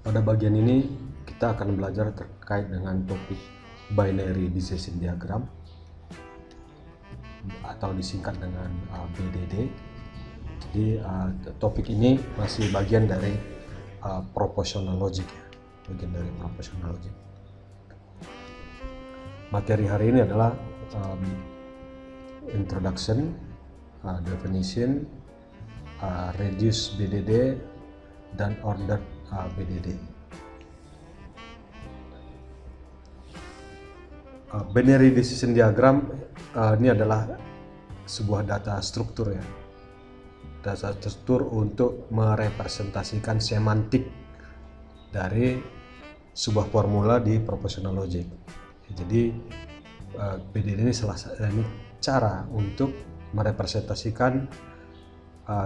Pada bagian ini kita akan belajar terkait dengan topik binary decision diagram atau disingkat dengan BDD. Jadi topik ini masih bagian dari proportional logic ya, bagian dari proportional logic. Materi hari ini adalah introduction, definition, reduce BDD dan ordered BDD. Binary decision diagram ini adalah sebuah data struktur ya, data struktur untuk merepresentasikan semantik dari sebuah formula di proportional logic. Jadi BDD ini ini cara untuk merepresentasikan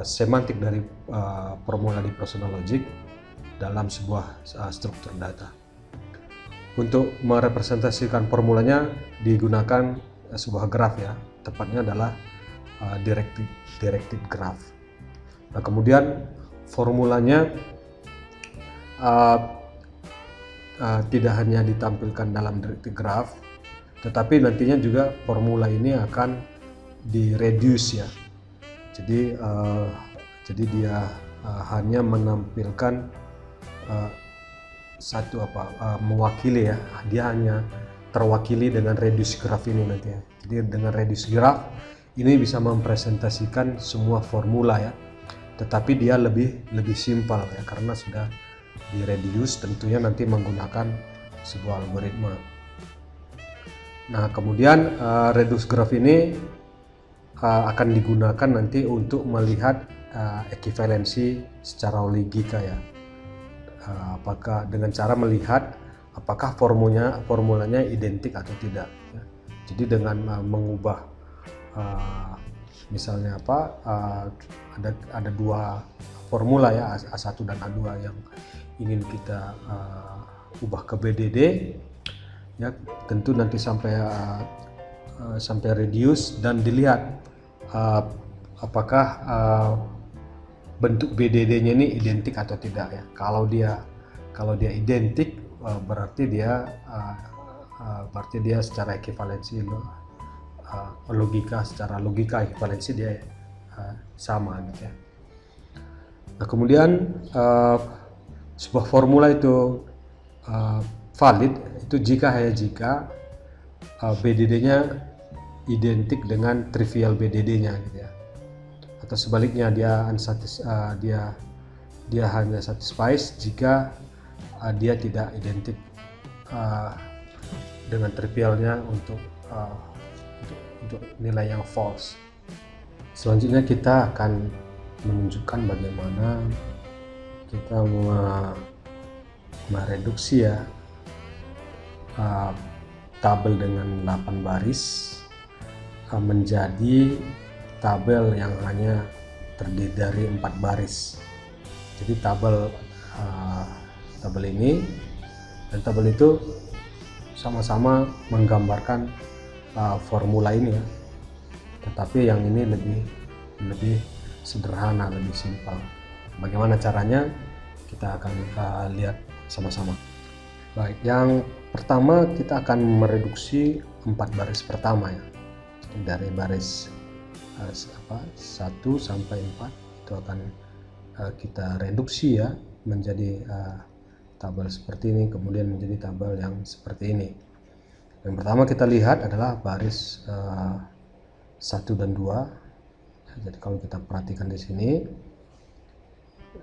semantik dari formula di proportional logic dalam sebuah struktur data. Untuk merepresentasikan formulanya digunakan sebuah graf ya, tepatnya adalah directed graph. Nah, kemudian formulanya tidak hanya ditampilkan dalam directed graph, tetapi nantinya juga formula ini akan direduce ya. Jadi dia hanya menampilkan mewakili ya, dia hanya terwakili dengan reduce graph ini nanti ya. Jadi dengan reduce graph ini bisa mempresentasikan semua formula ya, tetapi dia lebih simpel ya, karena sudah di reduce, tentunya nanti menggunakan sebuah algoritma. Nah, kemudian reduce graph ini akan digunakan nanti untuk melihat ekivalensi secara logika ya. Apakah dengan cara melihat apakah formulanya identik atau tidak ya. Jadi dengan mengubah misalnya ada dua formula ya, A1 dan A2 yang ingin kita ubah ke BDD ya, tentu nanti sampai reduce dan dilihat apakah bentuk BDD-nya ini identik atau tidak ya. Kalau dia identik berarti dia secara ekivalensi secara logika ekivalensi dia sama gitu ya. Nah, kemudian sebuah formula itu valid itu jika BDD-nya identik dengan trivial BDD-nya gitu ya. Atau sebaliknya dia hanya satisfies jika dia tidak identik dengan trivialnya untuk nilai yang false. Selanjutnya kita akan menunjukkan bagaimana kita mereduksi ya tabel dengan 8 baris menjadi tabel yang hanya terdiri dari 4 baris. Jadi tabel ini dan tabel itu sama-sama menggambarkan formula ini ya, tetapi yang ini lebih sederhana, lebih simpel. Bagaimana caranya kita akan lihat sama-sama. Baik, yang pertama kita akan mereduksi 4 baris pertama ya, dari baris 1 sampai 4 itu akan kita reduksi ya menjadi tabel seperti ini, kemudian menjadi tabel yang seperti ini. Yang pertama kita lihat adalah baris 1 dan 2. Jadi kalau kita perhatikan di sini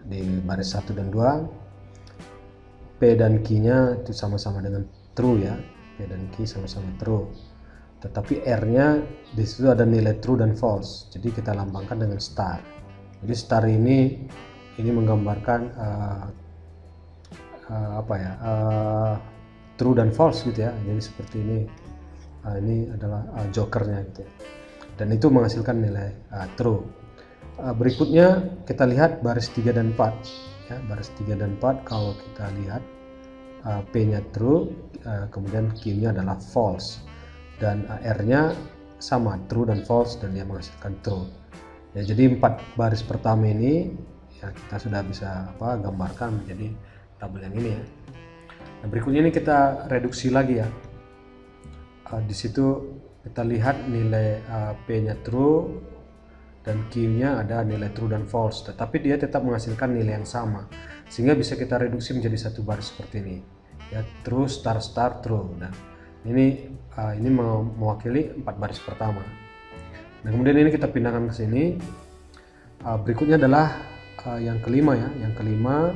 di baris 1 dan 2, P dan Q-nya itu sama-sama dengan true ya, P dan Q sama-sama true. Tetapi R-nya di situ ada nilai true dan false. Jadi kita lambangkan dengan star. Jadi star ini menggambarkan true dan false gitu ya. Jadi seperti ini. Ini adalah jokernya gitu ya. Dan itu menghasilkan nilai true. Berikutnya kita lihat baris 3 dan 4 ya. Baris 3 dan 4 kalau kita lihat P-nya true, kemudian Q-nya adalah false. Dan R-nya sama, true dan false, dan dia menghasilkan true ya. Jadi 4 baris pertama ini ya kita sudah bisa gambarkan menjadi tabel yang ini ya. Nah, berikutnya ini kita reduksi lagi ya. Di situ kita lihat nilai P-nya true dan Q-nya ada nilai true dan false, tetapi dia tetap menghasilkan nilai yang sama, sehingga bisa kita reduksi menjadi satu baris seperti ini ya, true star star true. Dan ini mewakili 4 baris pertama. Nah, kemudian ini kita pindahkan ke sini. Berikutnya adalah yang kelima ya. Yang kelima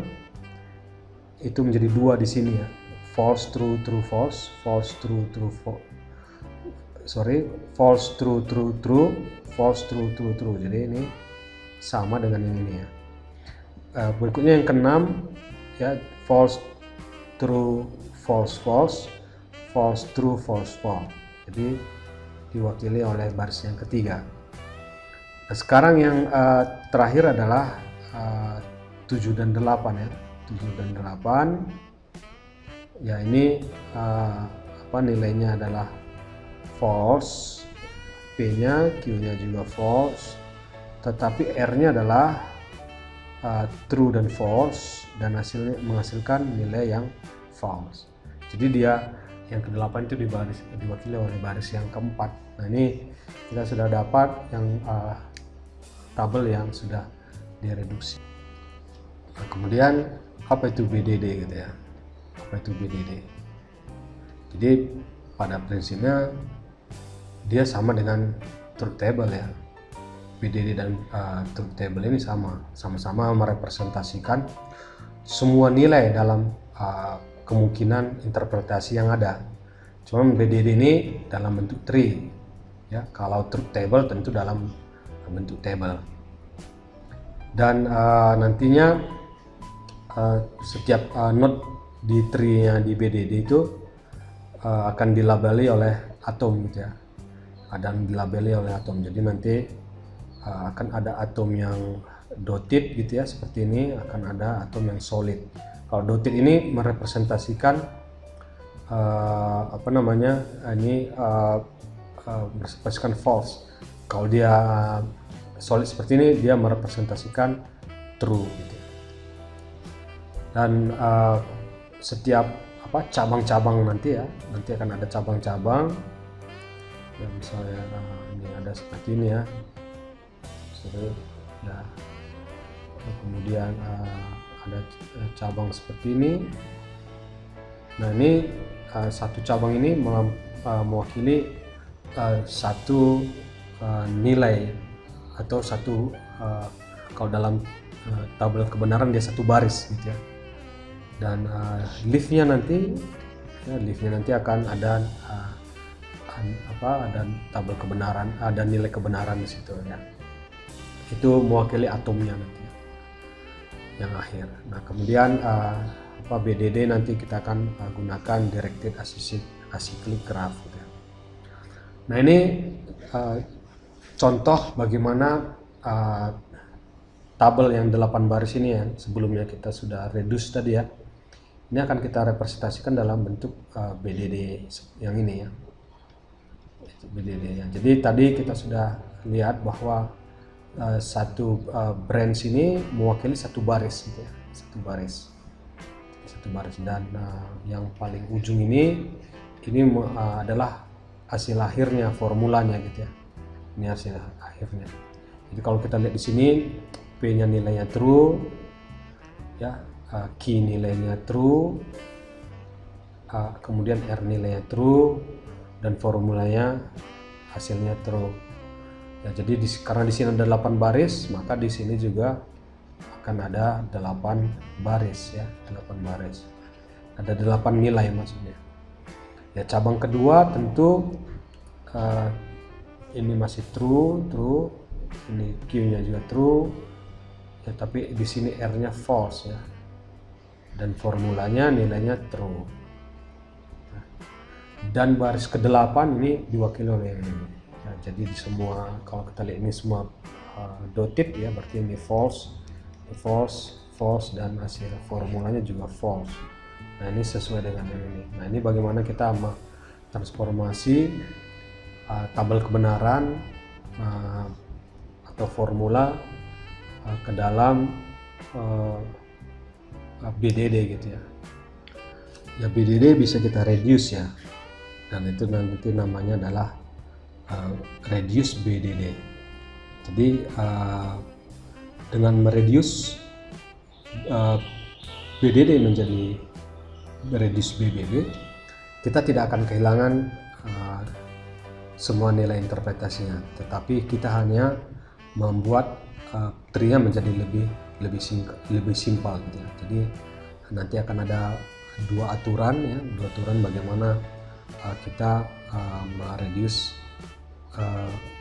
itu menjadi 2 di sini ya. False true true false, false true true false. False true true true, false true true true. Jadi ini sama dengan yang ini ya. Berikutnya yang keenam ya, false true false false, false true false false. Jadi diwakili oleh baris yang ketiga. Nah, sekarang yang terakhir adalah 7 dan 8 ya. 7 dan 8 ya, ini nilainya adalah false, P-nya, Q-nya juga false, tetapi R-nya adalah true dan false, dan hasilnya menghasilkan nilai yang false. Jadi dia yang ke-8 itu diwakili oleh baris yang keempat. Nah, ini kita sudah dapat yang tabel yang sudah direduksi. Nah, kemudian apa itu BDD gitu ya? Apa itu BDD? Jadi pada prinsipnya dia sama dengan truth table ya. BDD dan truth table ini sama-sama merepresentasikan semua nilai dalam kemungkinan interpretasi yang ada. Cuman BDD ini dalam bentuk tree ya. Kalau truth table tentu dalam bentuk table. Dan nantinya setiap node di tree-nya di BDD itu akan dilabeli oleh atom gitu ya. Dan dilabeli oleh atom. Jadi nanti akan ada atom yang dotted gitu ya, seperti ini, akan ada atom yang solid. Kalau dotted ini merepresentasikan merepresentasikan false. Kalau dia solid seperti ini, dia merepresentasikan true gitu. Dan setiap cabang-cabang nanti akan ada cabang-cabang ya, misalnya ini ada seperti ini ya, kemudian ada cabang seperti ini. Nah, ini satu cabang ini mewakili satu nilai atau satu kalau dalam tabel kebenaran dia satu baris gitu ya. Dan leaf-nya nanti akan ada ada tabel kebenaran, ada nilai kebenaran di situ ya. Itu mewakili atomnya nanti yang akhir. Nah, kemudian BDD nanti kita akan gunakan directed acyclic graph gitu ya. Nah, ini contoh bagaimana tabel yang 8 baris ini ya, sebelumnya kita sudah reduce tadi ya. Ini akan kita representasikan dalam bentuk BDD yang ini ya. BDD ya. Jadi tadi kita sudah lihat bahwa satu branch ini mewakili satu baris gitu ya. Satu baris, dan yang paling ujung ini adalah hasil akhirnya, formulanya gitu ya. Ini hasil akhirnya. Jadi kalau kita lihat di sini, P-nya nilainya true ya, Q nilainya true, kemudian R nilainya true, dan formulanya hasilnya true ya. Jadi karena di sini ada 8 baris, maka di sini juga akan ada 8 baris ya, 8 baris, ada 8 nilai maksudnya ya. Cabang kedua tentu ini masih true, ini Q-nya juga true ya, tapi di sini R-nya false ya, dan formulanya nilainya true. Dan baris ke-8 ini diwakili oleh ini ya. Jadi di semua, kalau kita lihat ini semua dotted ya, berarti ini false, dan hasil formulanya juga false. Nah, ini sesuai dengan ini. Nah, ini bagaimana kita transformasi tabel kebenaran atau formula ke dalam BDD gitu ya. Ya BDD bisa kita reduce ya, dan itu nanti namanya adalah reduce BDD. Jadi dengan mereduce BDD menjadi reduce BBB, kita tidak akan kehilangan semua nilai interpretasinya, tetapi kita hanya membuat tree-nya menjadi lebih simpel gitu ya. Jadi nanti akan ada dua aturan bagaimana kita mereduce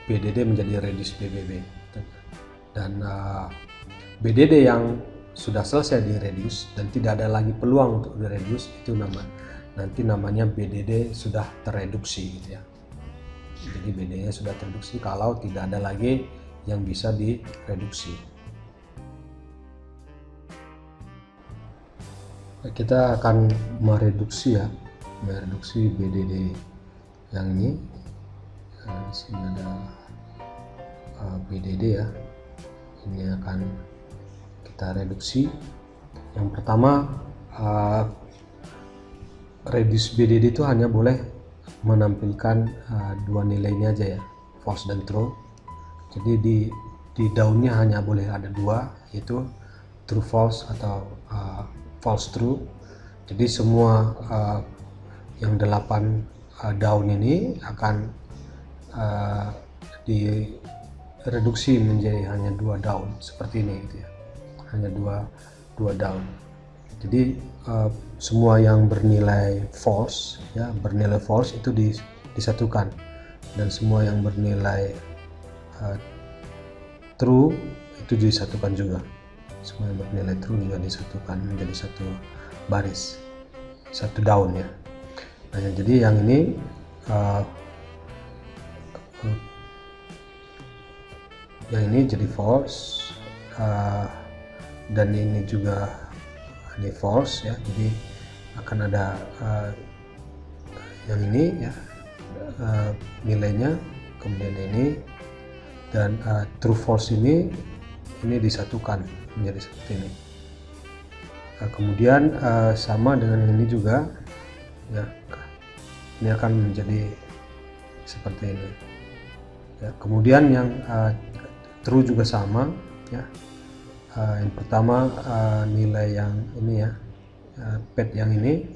BDD menjadi reduce BBB, dan BDD yang sudah selesai di reduce dan tidak ada lagi peluang untuk di reduce, itu nanti namanya BDD sudah tereduksi gitu ya. Jadi BDD-nya sudah tereduksi kalau tidak ada lagi yang bisa direduksi. Kita akan mereduksi BDD yang ini. Di sini ada BDD ya. Ini akan kita reduksi. Yang pertama, reduce BDD itu hanya boleh menampilkan dua nilainya aja ya, false dan true. Jadi di daunnya hanya boleh ada dua, yaitu true false atau false true. Jadi semua yang 8 daun ini akan direduksi menjadi hanya 2 daun seperti ini gitu ya, hanya dua daun. Jadi semua yang bernilai false itu disatukan, dan semua yang bernilai true itu disatukan juga. Semua yang bernilai true juga disatukan menjadi satu baris, satu daun ya. Nah, jadi yang ini jadi false, dan ini juga ini false ya. Jadi akan ada yang ini ya, nilainya, kemudian ini, dan true false ini disatukan menjadi seperti ini. Kemudian sama dengan ini juga ya, ini akan menjadi seperti ini ya. Kemudian yang true juga sama ya. Yang pertama nilai yang ini ya, pad yang ini,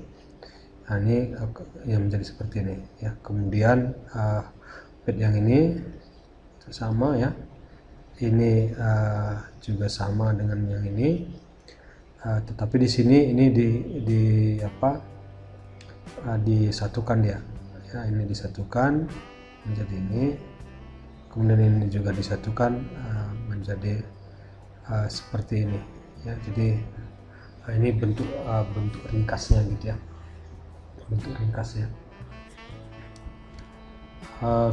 ini yang menjadi seperti ini ya. Kemudian pad yang ini sama ya, ini juga sama dengan yang ini, tetapi di sini ini disatukan ya, ini disatukan menjadi ini, kemudian ini juga disatukan menjadi seperti ini ya. Jadi ini bentuk ringkasnya gitu ya, bentuk ringkasnya.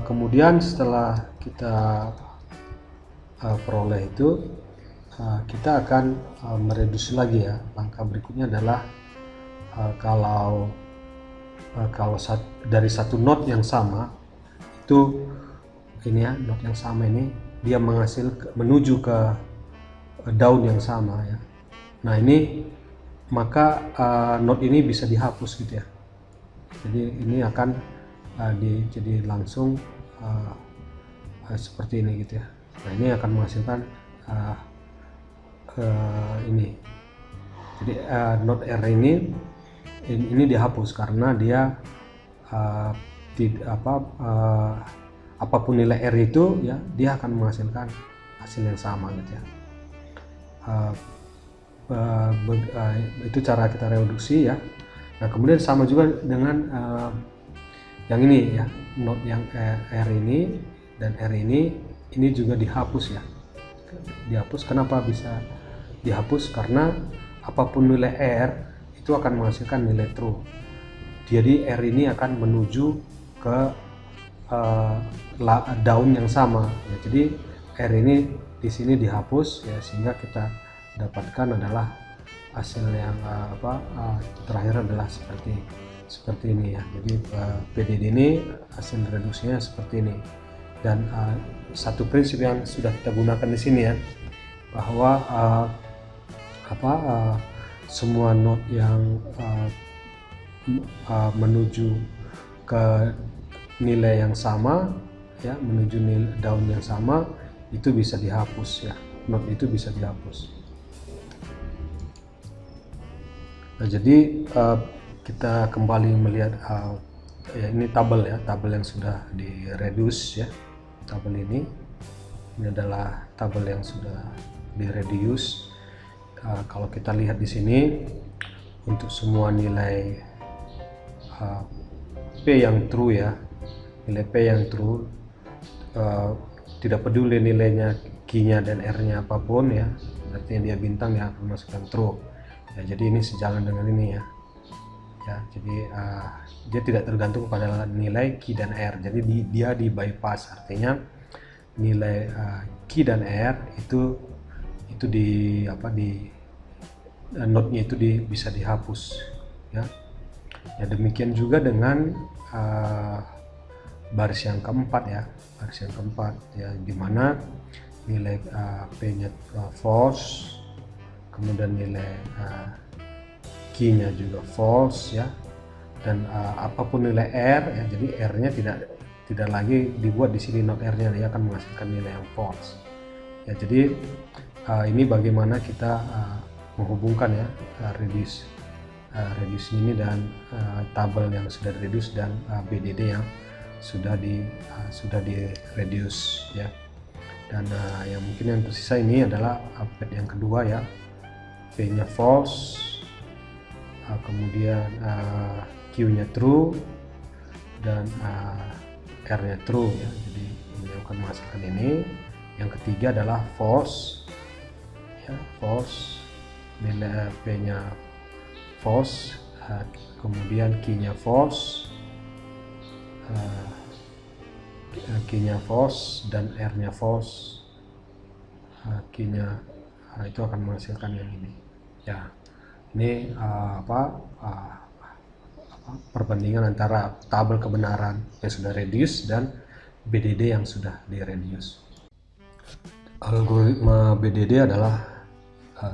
Kemudian setelah kita peroleh itu, kita akan mereduksi lagi ya. Langkah berikutnya adalah kalau dari satu node yang sama itu, ini ya, node yang sama ini dia menuju ke daun yang sama ya. Nah ini maka node ini bisa dihapus gitu ya. Jadi ini akan jadi langsung seperti ini gitu ya. Nah ini akan menghasilkan ini. Jadi node R ini dihapus karena dia apapun nilai R itu ya, dia akan menghasilkan hasil yang sama gitu ya. Itu cara kita reduksi ya. Nah kemudian sama juga dengan yang ini ya, node yang R ini dan R ini juga dihapus ya. Dihapus. Kenapa bisa dihapus? Karena apapun nilai R itu akan menghasilkan nilai true. Jadi R ini akan menuju ke daun yang sama ya. Jadi R ini di sini dihapus ya, sehingga kita dapatkan adalah hasil yang terakhir adalah seperti ini ya. Jadi PDD ini hasil reduksinya seperti ini. Dan satu prinsip yang sudah kita gunakan di sini ya, bahwa semua node yang menuju ke nilai yang sama ya, menuju daun yang sama, itu bisa dihapus ya, node itu bisa dihapus. Nah, jadi kita kembali melihat ya, ini tabel ya, tabel yang sudah di reduce ya. Tabel ini adalah tabel yang sudah di reduce. Kalau kita lihat di sini, untuk semua nilai P yang true ya, nilai P yang true, tidak peduli nilainya key-nya dan R-nya apapun ya, artinya dia bintang ya, akan masukkan true ya. Jadi ini sejalan dengan ini ya. Ya, jadi dia tidak tergantung pada nilai key dan R. Jadi dia di bypass, artinya nilai key dan R itu di node-nya itu bisa dihapus ya. Ya, demikian juga dengan baris yang keempat ya, baris yang keempat ya, dimana nilai P-nya false, kemudian nilai key-nya juga false ya, dan apapun nilai R ya, jadi R-nya tidak lagi dibuat di sini node R-nya, dia akan menghasilkan nilai yang false ya. Jadi ini bagaimana kita menghubungkan ya reduce ini dan tabel yang sudah di reduce dan BDD yang sudah di reduce ya. Dan yang mungkin yang tersisa ini adalah pad yang kedua ya, P-nya false, kemudian Q-nya true dan R-nya true ya. Jadi ini akan menghasilkan ini. Yang ketiga adalah false ya, false, nilai P-nya false, kemudian Q-nya false, Q-nya false dan R-nya false. Q-nya itu akan menghasilkan yang ini ya. Ini perbandingan antara tabel kebenaran yang sudah reduce dan BDD yang sudah di reduce. Algoritma BDD adalah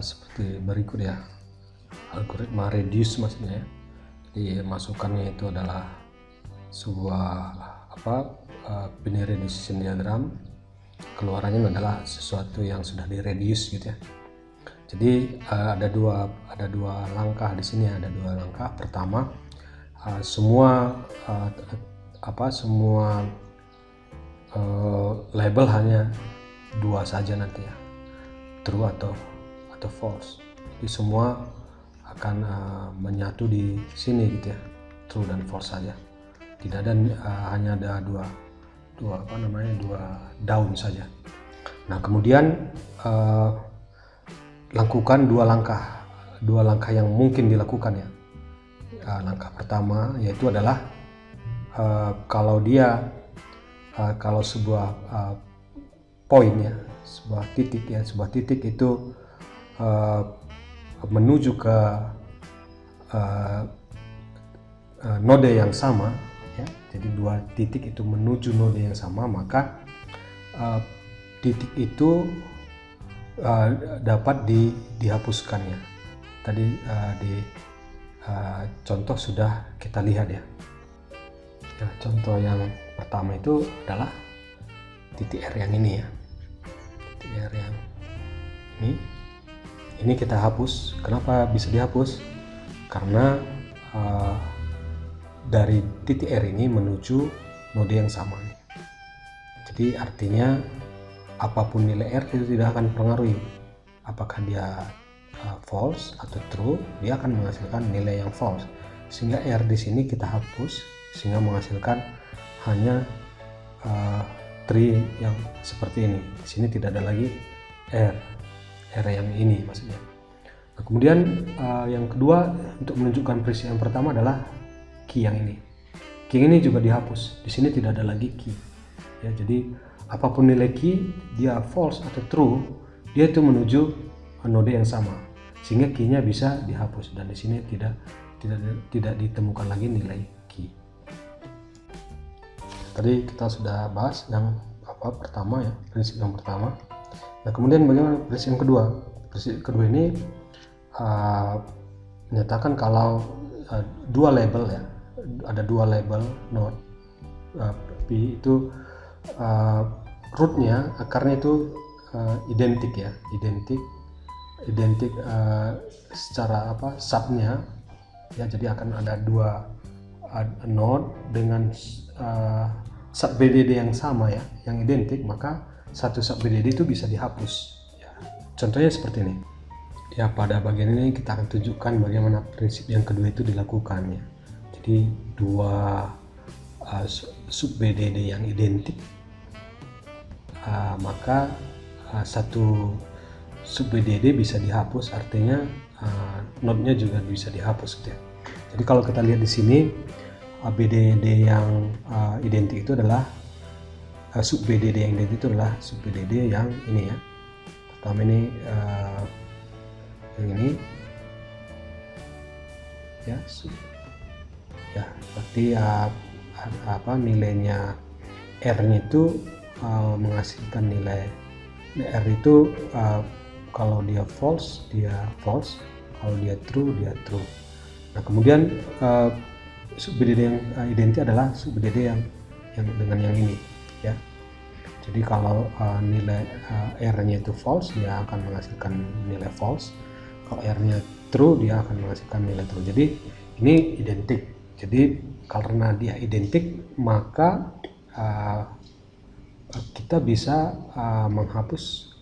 seperti berikut ya. Algoritma reduce maksudnya ya. Jadi masukannya itu adalah sebuah binary decision diagram, keluarannya adalah sesuatu yang sudah di reduce gitu ya. Jadi ada dua langkah di sini, ada dua langkah. Pertama, semua label hanya dua saja nanti ya, true atau false. Jadi semua akan menyatu di sini gitu ya, true dan false saja. Tidak ada hanya ada dua daun saja. Nah, kemudian lakukan dua langkah yang mungkin dilakukan ya. Langkah pertama yaitu adalah kalau sebuah poin ya, sebuah titik itu menuju ke node yang sama ya. Jadi dua titik itu menuju node yang sama, maka titik itu dapat dihapuskan ya. Tadi di contoh sudah kita lihat ya. Contoh yang pertama itu adalah titik R yang ini ya, titik R yang ini kita hapus. Kenapa bisa dihapus? Karena dari titik R ini menuju node yang sama. Jadi artinya apapun nilai R itu tidak akan mempengaruhi apakah dia false atau true, dia akan menghasilkan nilai yang false. Sehingga R di sini kita hapus, sehingga menghasilkan hanya tree yang seperti ini. Di sini tidak ada lagi R yang ini maksudnya. Nah, kemudian yang kedua, untuk menunjukkan prinsip yang pertama adalah key yang ini. Key ini juga dihapus. Di sini tidak ada lagi key. Ya, jadi apapun nilai key, dia false atau true, dia itu menuju node yang sama, sehingga key-nya bisa dihapus, dan di sini tidak ditemukan lagi nilai key. Tadi kita sudah bahas yang pertama ya, prinsip yang pertama. Nah, kemudian bagaimana prinsip yang kedua? Prinsip kedua ini menyatakan kalau dua label ya, ada dua label node P itu rootnya, akarnya itu identik ya, identik secara subnya ya. Jadi akan ada dua node dengan sub BDD yang sama ya, yang identik, maka satu sub BDD itu bisa dihapus ya. Contohnya seperti ini ya. Pada bagian ini kita akan tunjukkan bagaimana prinsip yang kedua itu dilakukan ya. Jadi dua sub BDD yang identik, maka satu sub BDD bisa dihapus, artinya node-nya juga bisa dihapus gitu ya. Jadi kalau kita lihat di sini, BDD yang identik itu adalah sub BDD yang identik itu adalah sub BDD yang ini ya. Pertama ini yang ini ya, ya berarti nilainya R-nya itu menghasilkan nilai R itu kalau dia false dia false, kalau dia true dia true. Nah kemudian sub BDD yang identik adalah sub BDD yang dengan yang ini ya. Jadi kalau nilai R-nya itu false, dia akan menghasilkan nilai false. Kalau R-nya true, dia akan menghasilkan nilai true. Jadi ini identik. Jadi karena dia identik, maka kita bisa menghapus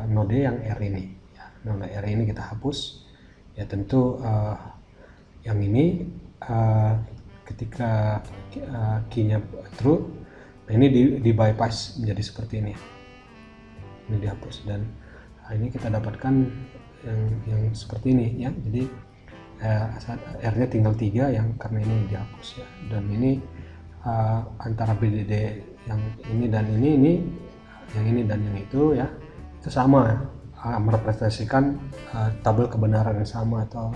node yang R ini ya. Node R ini kita hapus ya. Tentu yang ini ketika key-nya true, nah ini di bypass menjadi seperti ini, ini dihapus, dan ini kita dapatkan yang seperti ini ya. Jadi R-nya tinggal 3 yang karena ini dihapus ya. Dan ini antara BDD yang ini dan ini yang ini dan yang itu ya, itu sama ya, merepresentasikan tabel kebenaran yang sama atau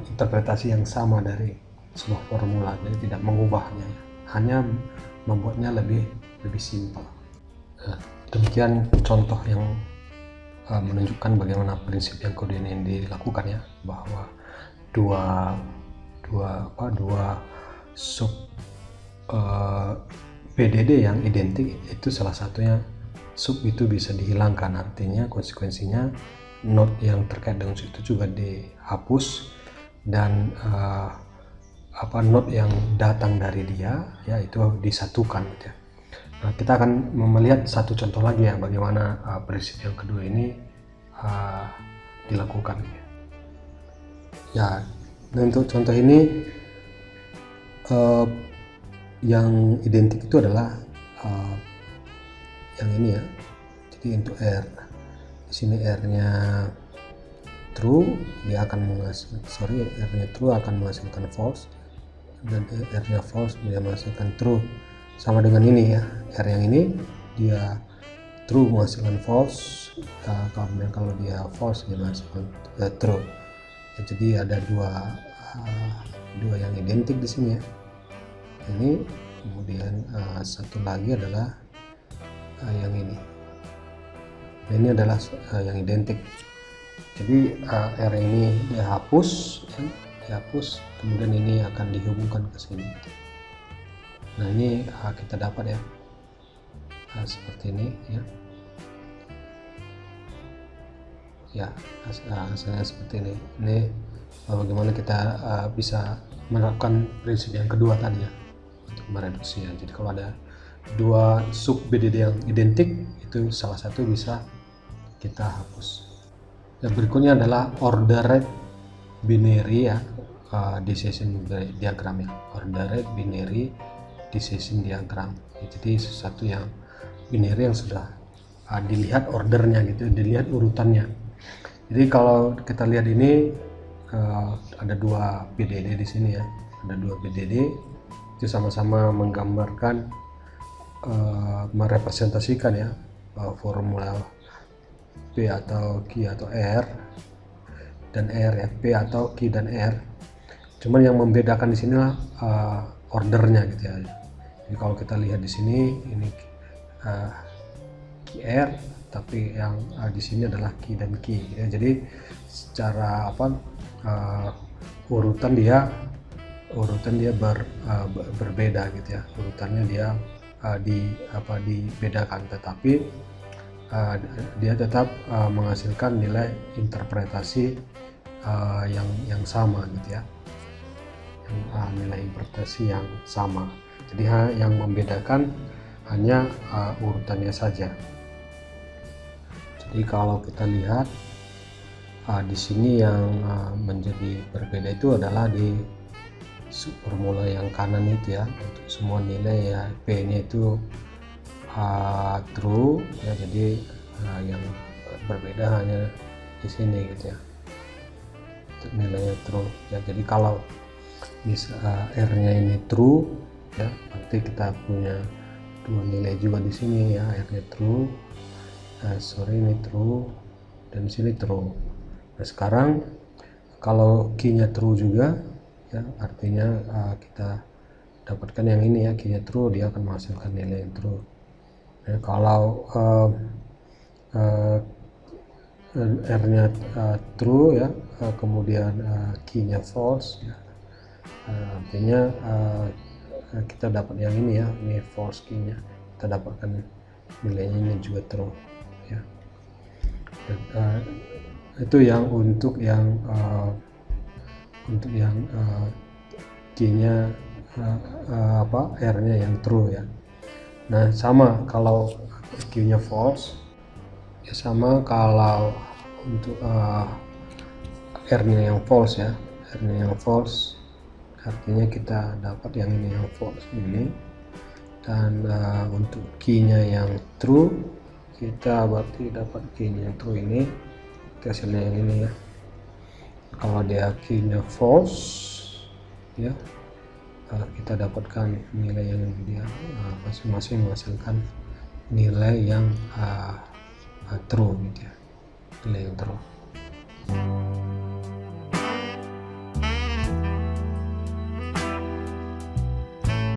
interpretasi yang sama dari sebuah formula. Jadi tidak mengubahnya ya, hanya membuatnya lebih simpel. Nah, demikian contoh yang menunjukkan bagaimana prinsip yang kedua ini dilakukan ya, bahwa dua sub BDD yang identik itu salah satunya sub itu bisa dihilangkan, artinya konsekuensinya node yang terkait dengan sub itu juga dihapus, dan node yang datang dari dia ya itu disatukan gitu ya. Nah, kita akan melihat satu contoh lagi ya, bagaimana prinsip yang kedua ini dilakukan ya. Dan untuk contoh ini yang identik itu adalah yang ini ya. Jadi untuk R di sini R-nya true, dia akan menghasilkan R-nya true akan menghasilkan false, dan R-nya false dia menghasilkan true. Sama dengan ini ya, R yang ini dia true menghasilkan false, kalau dia false dia menghasilkan true ya. Jadi ada dua yang identik di sini ya, ini. Kemudian satu lagi adalah yang ini. Nah, ini adalah yang identik. Jadi R ini dihapus ya, dihapus, kemudian ini akan dihubungkan ke sini. Nah ini kita dapat ya seperti ini ya, hasilnya seperti ini. Ini bagaimana kita bisa menerapkan prinsip yang kedua tadi ya, untuk mereduksi ya. Jadi kalau ada dua sub BDD yang identik, itu salah satu bisa kita hapus. Dan berikutnya adalah ordered binary ya, decision diagram ya, ordered binary decision diagram ya. Jadi sesuatu yang binary yang sudah dilihat ordernya gitu, dilihat urutannya. Jadi kalau kita lihat ini ada dua BDD di sini ya, ada dua BDD itu sama-sama menggambarkan merepresentasikan ya formula P atau Q atau R dan R ya, P atau Q dan R. Cuman yang membedakan di sinilah ordernya gitu ya. Jadi kalau kita lihat di sini ini QR, tapi yang di sini adalah Q dan Q ya. Jadi secara urutan dia berbeda gitu ya, urutannya dia dibedakan, tetapi dia tetap menghasilkan nilai interpretasi yang sama gitu ya, nilai interpretasi yang sama. Jadi yang membedakan hanya urutannya saja. Jadi kalau kita lihat di sini yang menjadi berbeda itu adalah di formula yang kanan itu ya, untuk semua nilai ya P-nya itu true ya, jadi yang berbeda hanya di sini gitu ya, untuk nilainya true ya. Jadi kalau R-nya ini true ya, berarti kita punya dua nilai juga di sini ya, R-nya true, ini true, dan di sini true. Nah sekarang kalau key-nya true juga ya, artinya kita dapatkan yang ini ya, key-nya true, dia akan menghasilkan nilai yang true. Nah, kalau R-nya true ya, kemudian key-nya false ya, artinya kita dapat yang ini ya, ini false key-nya, kita dapatkan nilainya ini juga true ya. Dan, itu yang untuk yang key-nya R-nya yang true ya. Nah sama kalau Q-nya false ya, sama kalau untuk R-nya yang false ya, R-nya yang false artinya kita dapat yang ini yang false ini. Dan untuk key-nya yang true kita berarti dapat key-nya yang true ini, hasilnya yang ini ya. Kalau dia key-nya false ya, kita dapatkan nilai yang dia masing-masing menghasilkan nilai yang true gitu ya, nilai yang true.